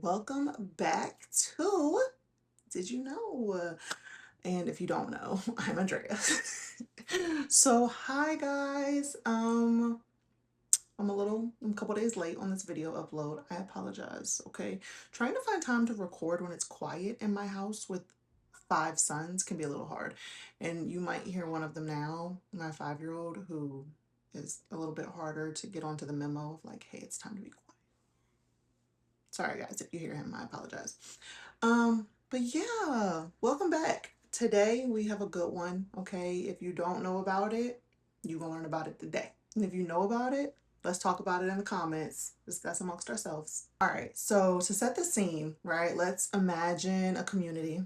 welcome back to Did You Know? And if you don't know, I'm Andrea. So hi guys. I'm a couple days late on this video upload. I apologize, okay? Trying to find time to record when it's quiet in my house with five sons can be a little hard. And you might hear one of them now, my 5-year-old, who is a little bit harder to get onto the memo of like, hey, it's time to be quiet. Sorry guys, if you hear him, I apologize. But yeah, welcome back. Today we have a good one, okay? If you don't know about it, you gonna learn about it today. And if you know about it, let's talk about it in the comments, discuss amongst ourselves. All right, so to set the scene, right, let's imagine a community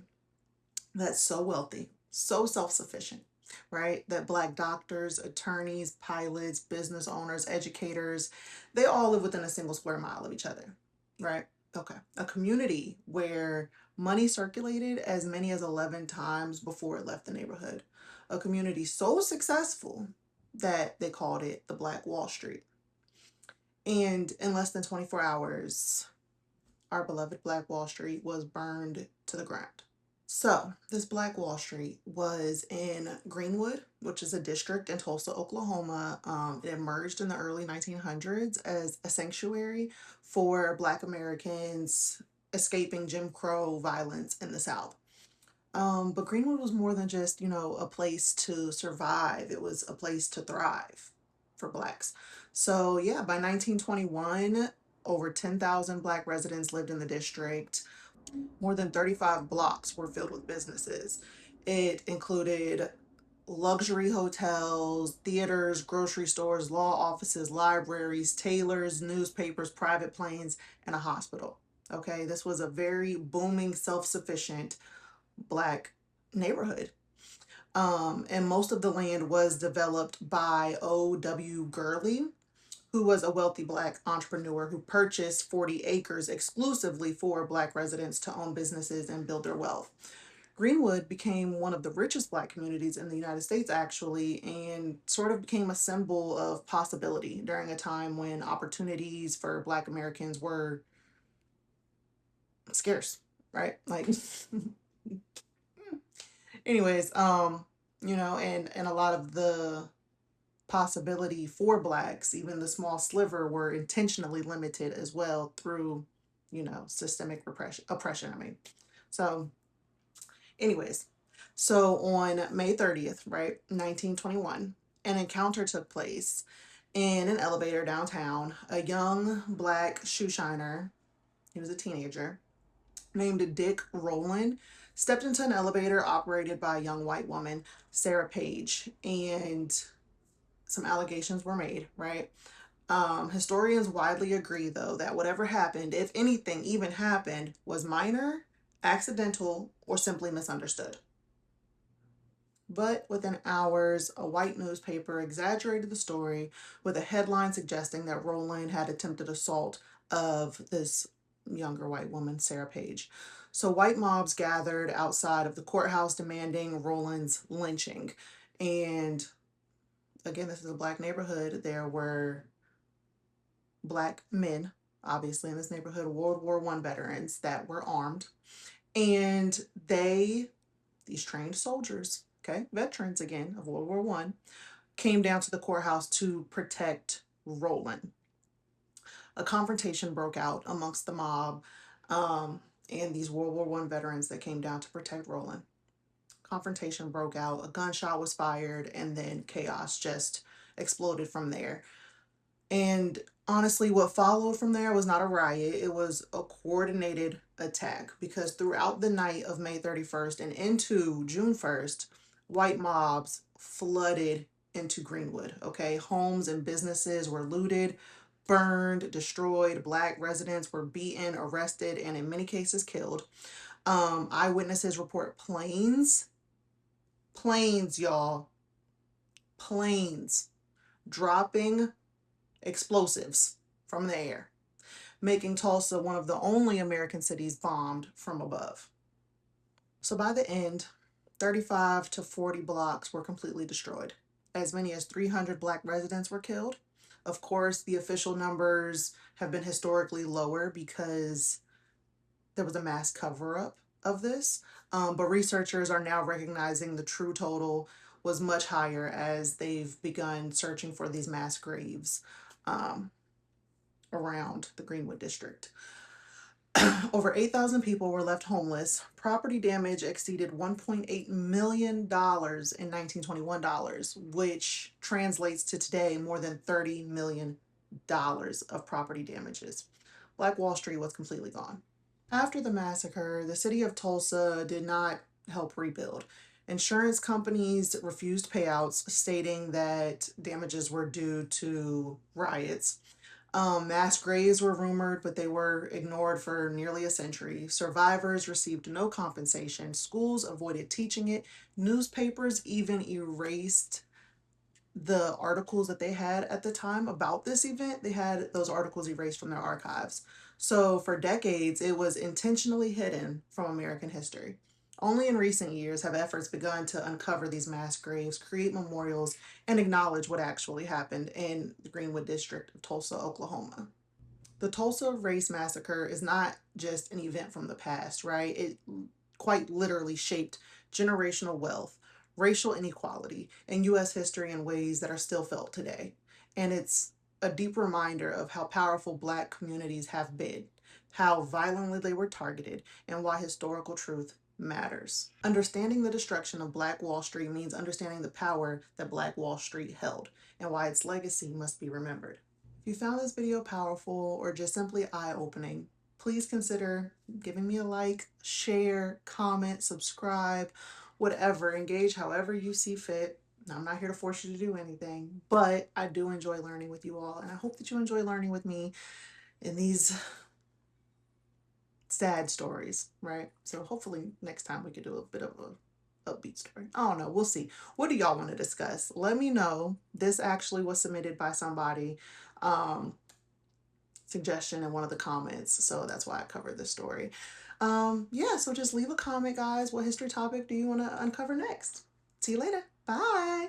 that's so wealthy, so self-sufficient, right? That Black doctors, attorneys, pilots, business owners, educators, they all live within a single square mile of each other, right? Okay. A community where money circulated as many as 11 times before it left the neighborhood. A community so successful that they called it the Black Wall Street. And in less than 24 hours, our beloved Black Wall Street was burned to the ground. So, this Black Wall Street was in Greenwood, which is a district in Tulsa, Oklahoma. It emerged in the early 1900s as a sanctuary for Black Americans escaping Jim Crow violence in the South. But Greenwood was more than just, a place to survive. It was a place to thrive for Blacks. So, yeah, by 1921, over 10,000 Black residents lived in the district. More than 35 blocks were filled with businesses. It included luxury hotels, theaters, grocery stores, law offices, libraries, tailors, newspapers, private planes, and a hospital. Okay, this was a very booming, self-sufficient Black neighborhood. And most of the land was developed by O.W. Gurley, who was a wealthy Black entrepreneur who purchased 40 acres exclusively for Black residents to own businesses and build their wealth. Greenwood became one of the richest Black communities in the United States, actually, and sort of became a symbol of possibility during a time when opportunities for Black Americans were scarce, right? Like, anyways, and a lot of the possibility for Blacks, even the small sliver, were intentionally limited as well through, systemic oppression. So, anyways, so on May 30th, right, 1921, an encounter took place in an elevator downtown. A young Black shoe shiner, he was a teenager, named Dick Rowland, stepped into an elevator operated by a young white woman, Sarah Page, and some allegations were made, right? Historians widely agree, though, that whatever happened, if anything even happened, was minor, accidental, or simply misunderstood. But within hours, a white newspaper exaggerated the story with a headline suggesting that Rowland had attempted assault of this younger white woman, Sarah Page. So white mobs gathered outside of the courthouse demanding Rowland's lynching. And again, this is a Black neighborhood. There were Black men, obviously, in this neighborhood, World War I veterans that were armed. And these trained soldiers, okay, veterans again of World War I, came down to the courthouse to protect Rowland. A confrontation broke out amongst the mob and these World War I veterans that came down to protect Rowland. Confrontation broke out, a gunshot was fired, and then chaos just exploded from there. And honestly, what followed from there was not a riot, it was a coordinated attack, because throughout the night of May 31st and into June 1st, white mobs flooded into Greenwood, okay? Homes and businesses were looted, burned, destroyed. Black residents were beaten, arrested, and in many cases killed. Eyewitnesses report planes, y'all, planes dropping explosives from the air, making Tulsa one of the only American cities bombed from above. So by the end, 35 to 40 blocks were completely destroyed. As many as 300 Black residents were killed. Of course, the official numbers have been historically lower because there was a mass cover-up of this, but researchers are now recognizing the true total was much higher as they've begun searching for these mass graves um, around the Greenwood district. Over 8,000 people were left homeless. Property damage exceeded $1.8 million in 1921 dollars, which translates to today more than $30 million of property damages. Black Wall Street was completely gone. After the massacre, the city of Tulsa did not help rebuild. Insurance companies refused payouts, stating that damages were due to riots. Mass graves were rumored, but they were ignored for nearly a century. Survivors received no compensation. Schools avoided teaching it. Newspapers even erased the articles that they had at the time about this event. They had those articles erased from their archives. So for decades, it was intentionally hidden from American history. Only in recent years have efforts begun to uncover these mass graves, create memorials, and acknowledge what actually happened in the Greenwood district of Tulsa, Oklahoma. The Tulsa Race Massacre is not just an event from the past, right? It quite literally shaped generational wealth, racial inequality, and U.S. history in ways that are still felt today. And it's a deep reminder of how powerful Black communities have been, how violently they were targeted, and why historical truth matters. Understanding the destruction of Black Wall Street means understanding the power that Black Wall Street held and why its legacy must be remembered. If you found this video powerful or just simply eye-opening, please consider giving me a like, share, comment, subscribe, whatever. Engage however you see fit. I'm not here to force you to do anything, but I do enjoy learning with you all, and I hope that you enjoy learning with me in these sad stories, right? So hopefully next time we could do a bit of a upbeat story. I don't know. We'll see. What do y'all want to discuss? Let me know. This actually was submitted by somebody. Suggestion in one of the comments, so that's why I covered this story. Yeah, so just leave a comment, guys. What history topic do you want to uncover next? See you later. Bye.